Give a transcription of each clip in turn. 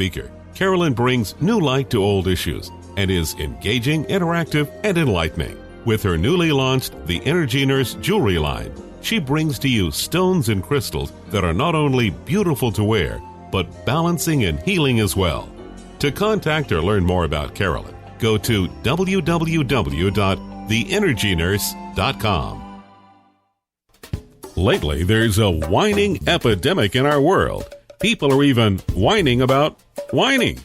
Speaker, Carolyn brings new light to old issues and is engaging, interactive, and enlightening. With her newly launched The Energy Nurse Jewelry line, she brings to you stones and crystals that are not only beautiful to wear, but balancing and healing as well. To contact or learn more about Carolyn, go to www.theenergynurse.com. Lately, there's a whining epidemic in our world. People are even whining about whining.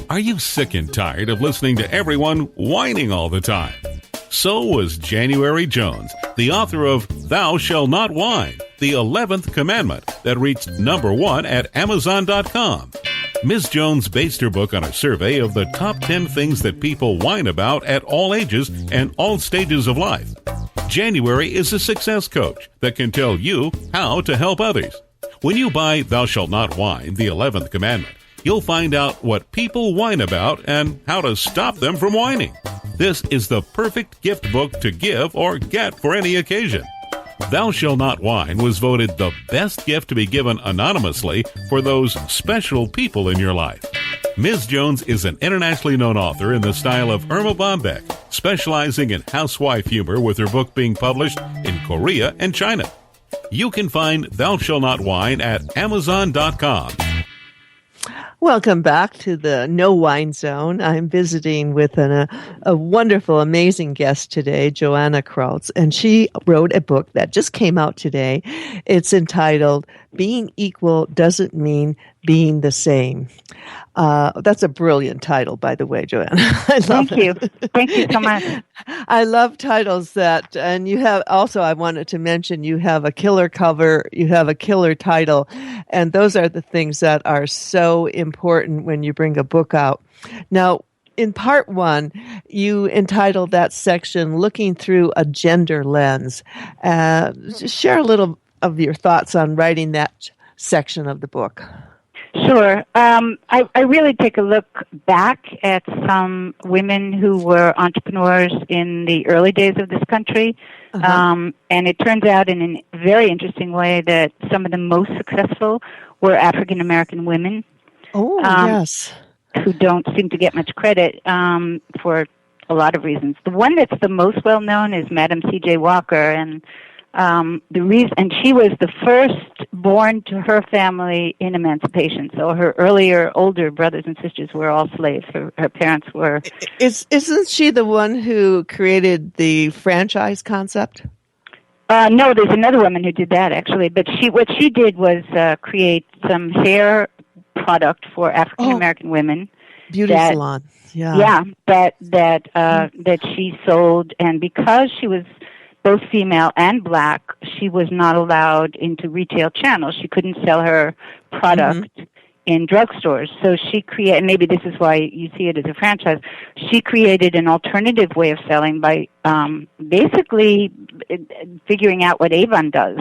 Are you sick and tired of listening to everyone whining all the time? So was January Jones, the author of Thou Shalt Not Whine, the 11th commandment that reached number 1 at Amazon.com. Ms. Jones based her book on a survey of the top 10 things that people whine about at all ages and all stages of life. January is a success coach that can tell you how to help others. When you buy Thou Shalt Not Whine, the 11th commandment, you'll find out what people whine about and how to stop them from whining. This is the perfect gift book to give or get for any occasion. Thou Shalt Not Whine was voted the best gift to be given anonymously for those special people in your life. Ms. Jones is an internationally known author in the style of Irma Bombeck, specializing in housewife humor with her book being published in Korea and China. You can find Thou Shalt Not Whine at Amazon.com. Welcome back to the No Wine Zone. I'm visiting with a wonderful, amazing guest today, Joanna Krotz, and she wrote a book that just came out today. It's entitled Being Equal Doesn't Mean Being the Same. That's a brilliant title, by the way, Joanna. Thank you. Thank you so much. I love titles that, and you have also, I wanted to mention, you have a killer cover, you have a killer title, and those are the things that are so important when you bring a book out. Now, in part 1, you entitled that section, Looking Through a Gender Lens. Share a little of your thoughts on writing that section of the book. Sure. I really take a look back at some women who were entrepreneurs in the early days of this country. And it turns out in a very interesting way that some of the most successful were African American women. Oh, yes. Who don't seem to get much credit for a lot of reasons. The one that's the most well known is Madam C.J. Walker, and she was the first born to her family in emancipation. So her earlier, older brothers and sisters were all slaves. Her parents were. Isn't she the one who created the franchise concept? No, there's another woman who did that actually. But what she did was create some hair product for African American women. Beauty salon. Yeah. Yeah, that she sold, and because she was both female and black, she was not allowed into retail channels. She couldn't sell her product in drugstores. So she created, maybe this is why you see it as a franchise, she created an alternative way of selling by basically figuring out what Avon does.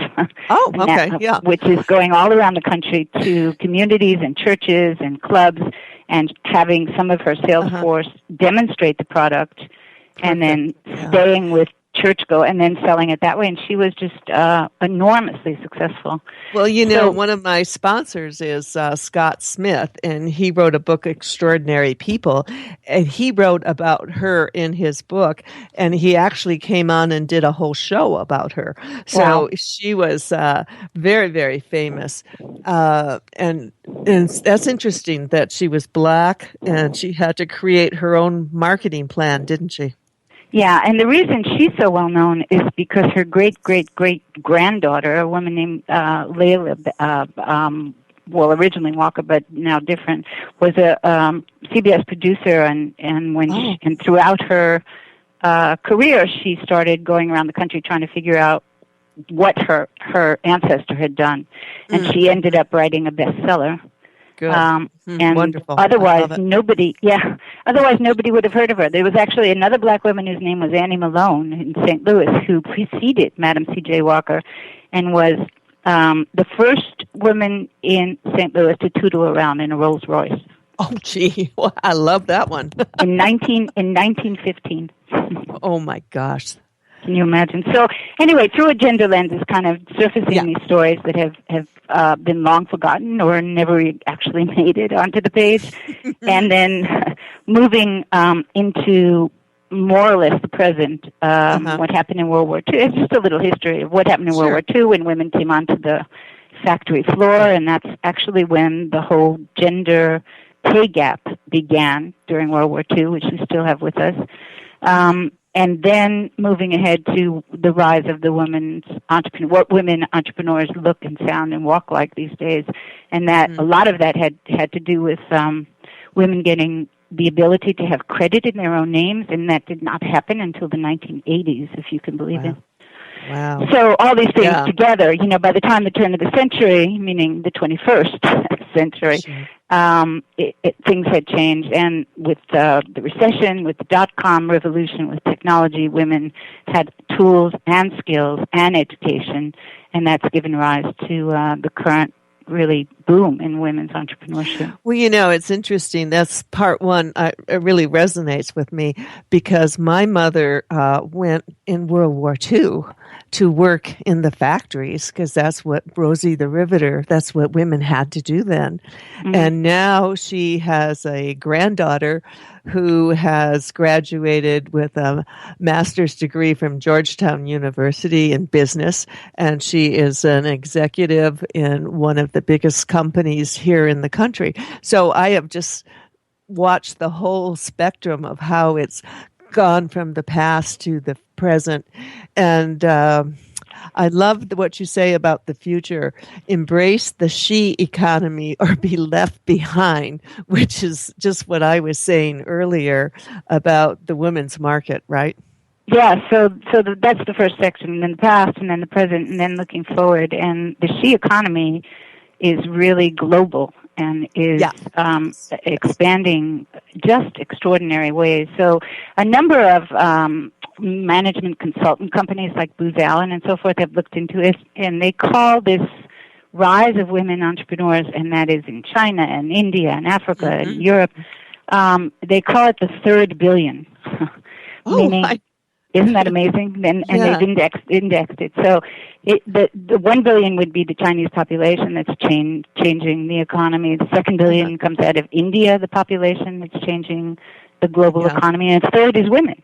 Oh, okay, yeah. Which is going all around the country to communities and churches and clubs and having some of her sales force demonstrate the product and then staying with church-go and then selling it that way, and she was just enormously successful. Well, you know, one of my sponsors is Scott Smith, and he wrote a book, Extraordinary People, and he wrote about her in his book, and he actually came on and did a whole show about her. So she was very, very famous, and that's interesting that she was black, and she had to create her own marketing plan, didn't she? Yeah, and the reason she's so well known is because her great-great-great-granddaughter, a woman named Layla, originally Walker, but now different, was a CBS producer, and throughout her career, she started going around the country trying to figure out what her ancestor had done, and she ended up writing a bestseller. Good. And wonderful. Otherwise nobody would have heard of her. There was actually another black woman whose name was Annie Malone in St. Louis who preceded Madam C.J. Walker and was the first woman in St. Louis to tootle around in a Rolls Royce. Oh, gee. Well, I love that one. in 1915. Oh, my gosh. Can you imagine? So anyway, through a gender lens is kind of surfacing these stories that have been long forgotten or never actually made it onto the page, and then moving into more or less the present. What happened in World War II? It's just a little history of what happened in World War II when women came onto the factory floor, and that's actually when the whole gender pay gap began during World War II, which we still have with us. And then moving ahead to the rise of the what women entrepreneurs look and sound and walk like these days, and that a lot of that had to do with women getting the ability to have credit in their own names, and that did not happen until the 1980s, if you can believe it. Wow. So all these things together, by the time the turn of the century, meaning the 21st century, things had changed. And with the recession, with the dot-com revolution, with technology, women had tools and skills and education, and that's given rise to the current really boom in women's entrepreneurship. Well, it's interesting. That's part one. It really resonates with me because my mother went in World War II to work in the factories because that's what Rosie the Riveter, that's what women had to do then. Mm-hmm. And now she has a granddaughter who has graduated with a master's degree from Georgetown University in business, and she is an executive in one of the biggest companies here in the country. So I have just watched the whole spectrum of how it's gone from the past to the present. And I love what you say about the future. Embrace the she economy or be left behind, which is just what I was saying earlier about the women's market, right? Yeah, so that's the first section, and then the past, and then the present, and then looking forward. And the she economy is really global and is expanding just extraordinary ways. So a number of management consultant companies like Booz Allen and so forth have looked into it, and they call this rise of women entrepreneurs, and that is in China and India and Africa and Europe, they call it the third billion, meaning... Isn't that amazing? And they've indexed it. So the 1 billion would be the Chinese population that's changing the economy. The second billion comes out of India, the population that's changing the global economy. And the third is women.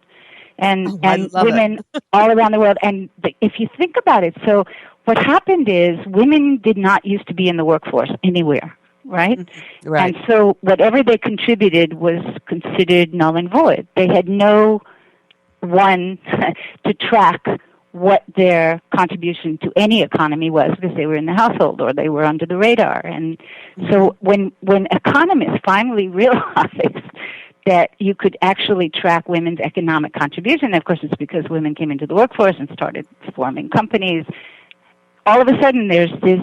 And women all around the world. And if you think about it, so what happened is women did not used to be in the workforce anywhere. Right? And so whatever they contributed was considered null and void. They had no one to track what their contribution to any economy was because they were in the household or they were under the radar. And so when economists finally realized that you could actually track women's economic contribution, of course it's because women came into the workforce and started forming companies, all of a sudden there's this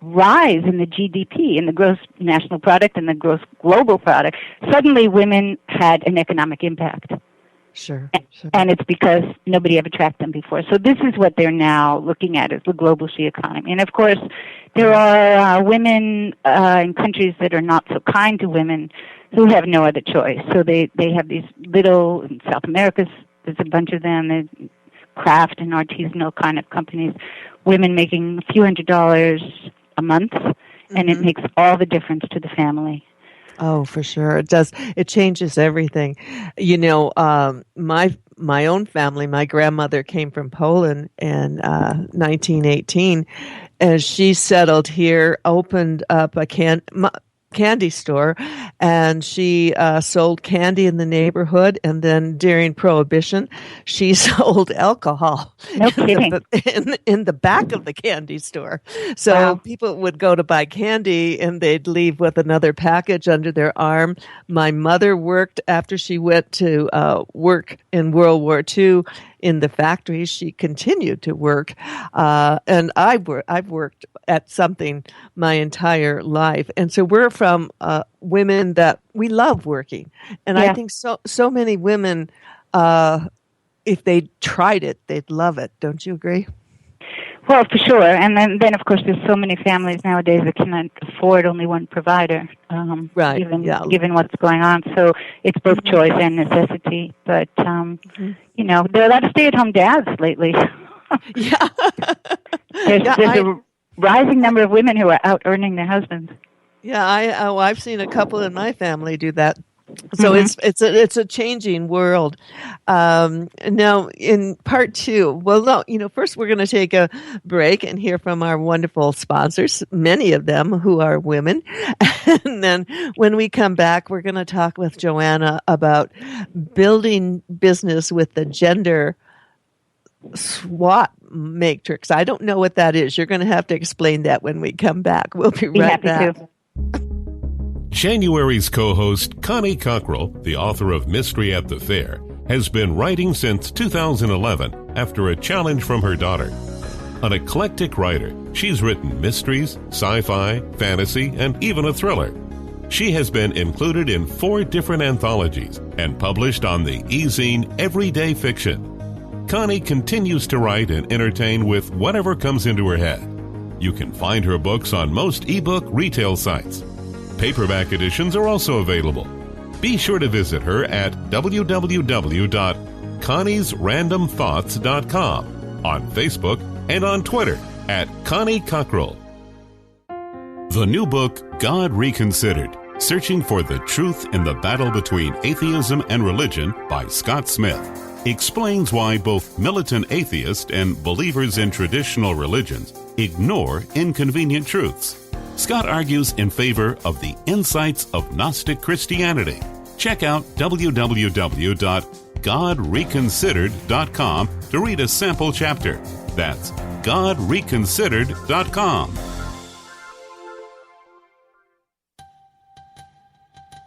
rise in the GDP, in the gross national product and the gross global product. Suddenly women had an economic impact. Sure. And it's because nobody ever tracked them before. So this is what they're now looking at, is the global she economy. And of course, there are women in countries that are not so kind to women who have no other choice. So they have these little, in South America, there's a bunch of them, craft and artisanal kind of companies, women making a few $100s a month, and it makes all the difference to the family. Oh, for sure. It does. It changes everything. My own family, my grandmother came from Poland in 1918, and she settled here, opened up a candy store, and she sold candy in the neighborhood, and then during Prohibition, she sold alcohol in the back of the candy store. So people would go to buy candy, and they'd leave with another package under their arm. My mother worked after she went to work in World War II in the factories. She continued to work, and I've worked at something my entire life, and so we're from women that we love working, and I think so many women, if they tried it, they'd love it. Don't you agree? Well, for sure. And then of course, there's so many families nowadays that cannot afford only one provider, Right. given what's going on. So it's both choice and necessity. But, you know, there are a lot of stay-at-home dads lately. Yeah. There's a rising number of women who are out earning their husbands. Yeah, I've seen a couple in my family do that. So it's a changing world. Now in part 2, well, no, you know, first we're going to take a break and hear from our wonderful sponsors, many of them who are women. And then when we come back, we're going to talk with Joanna about building business with the gender SWOT matrix. I don't know what that is. You're going to have to explain that when we come back. We'll be right back. To. January's co-host, Connie Cockrell, the author of Mystery at the Fair, has been writing since 2011 after a challenge from her daughter. An eclectic writer, she's written mysteries, sci-fi, fantasy, and even a thriller. She has been included in 4 different anthologies and published on the e-zine Everyday Fiction. Connie continues to write and entertain with whatever comes into her head. You can find her books on most ebook retail sites. Paperback editions are also available. Be sure to visit her at www.conniesrandomthoughts.com, on Facebook, and on Twitter at Connie Cockrell. The new book, God Reconsidered, Searching for the Truth in the Battle Between Atheism and Religion by Scott Smith, explains why both militant atheists and believers in traditional religions ignore inconvenient truths. Scott argues in favor of the insights of Gnostic Christianity. Check out www.godreconsidered.com to read a sample chapter. That's godreconsidered.com.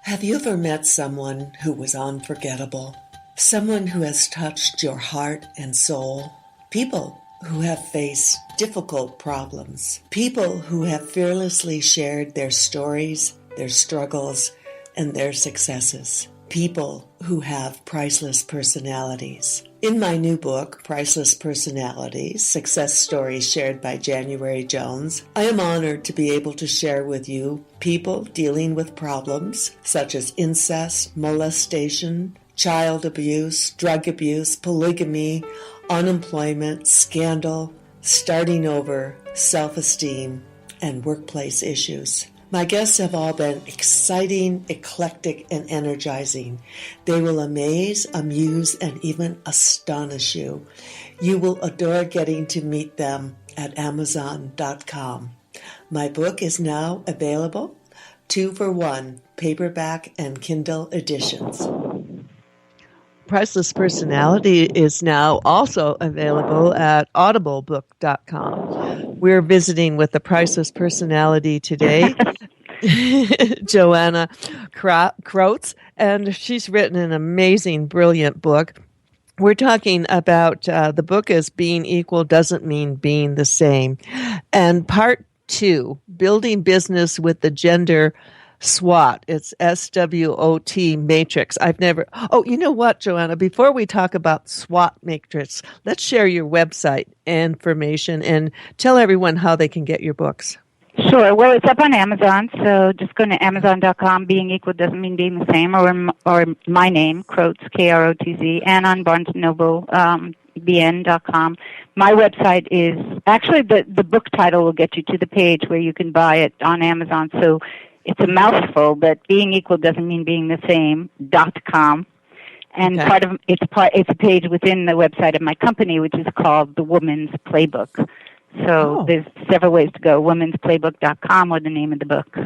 Have you ever met someone who was unforgettable? Someone who has touched your heart and soul? People who have faced difficult problems. People who have fearlessly shared their stories, their struggles, and their successes. People who have priceless personalities. In my new book, Priceless Personalities, Success Stories Shared by January Jones, I am honored to be able to share with you people dealing with problems such as incest, molestation, child abuse, drug abuse, polygamy, unemployment, scandal, starting over, self-esteem, and workplace issues. My guests have all been exciting, eclectic, and energizing. They will amaze, amuse, and even astonish you. You will adore getting to meet them at Amazon.com. My book is now available, 2 for 1, paperback and Kindle editions. Priceless Personality is now also available at audiblebook.com. We're visiting with the Priceless Personality today, Joanna Krotz, and she's written an amazing, brilliant book. We're talking about the book is Being Equal Doesn't Mean Being the Same. And part 2, Building Business with the Gender SWOT. It's SWOT matrix. Oh, you know what, Joanna? Before we talk about SWOT matrix, let's share your website information and tell everyone how they can get your books. Sure. Well, it's up on Amazon, so just go to Amazon.com. Being Equal Doesn't Mean Being the Same, or my name, Krotz, Krotz, and on Barnes & Noble, BN.com. My website is, actually the book title will get you to the page where you can buy it on Amazon, so it's a mouthful, but Being Equal Doesn't Mean Being the Same.com. And okay. It's a page within the website of my company, which is called The Woman's Playbook. So there's several ways to go. womensplaybook.com or the name of the book.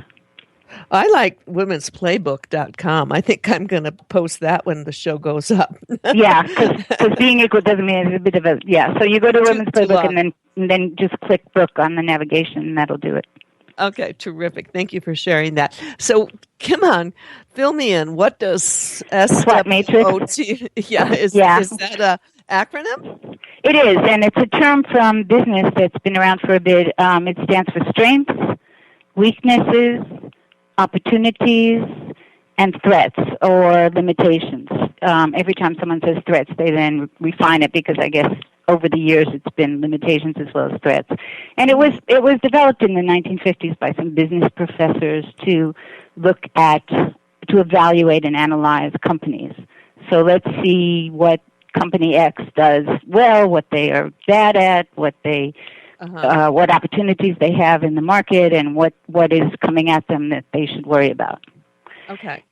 I like womensplaybook.com. I think I'm going to post that when the show goes up. Yeah, because Being Equal doesn't mean it's a bit of a, yeah. So you go to Women's Playbook and then just click book on the navigation and that'll do it. Okay, terrific. Thank you for sharing that. So, come on, fill me in. What does SWOT matrix? Is that an acronym? It is, and it's a term from business that's been around for a bit. It stands for strengths, weaknesses, opportunities, and threats or limitations. Every time someone says threats, they then refine it because I guess over the years it's been limitations as well as threats. And it was developed in the 1950s by some business professors to evaluate and analyze companies. So let's see what company X does well, what they are bad at, what opportunities they have in the market, and what is coming at them that they should worry about. Okay.